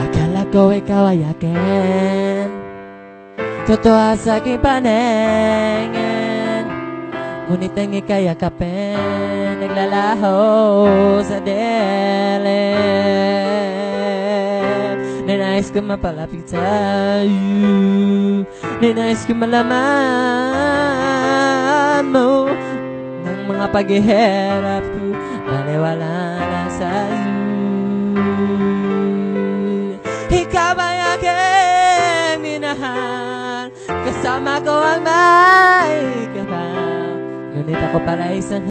Akala ko ikaw ay akin, totoo sa aking paningin, ngunit ang ika'y yakapin, naglalaho sa dilim. Ninais ko mapalapit sa'yo, ninais ko malaman mo ng mga paghihirap ko, maniwala na sa'yo. Ikaw ay aking minahal, kasama ko ang may kapal, ngunit ako pala isang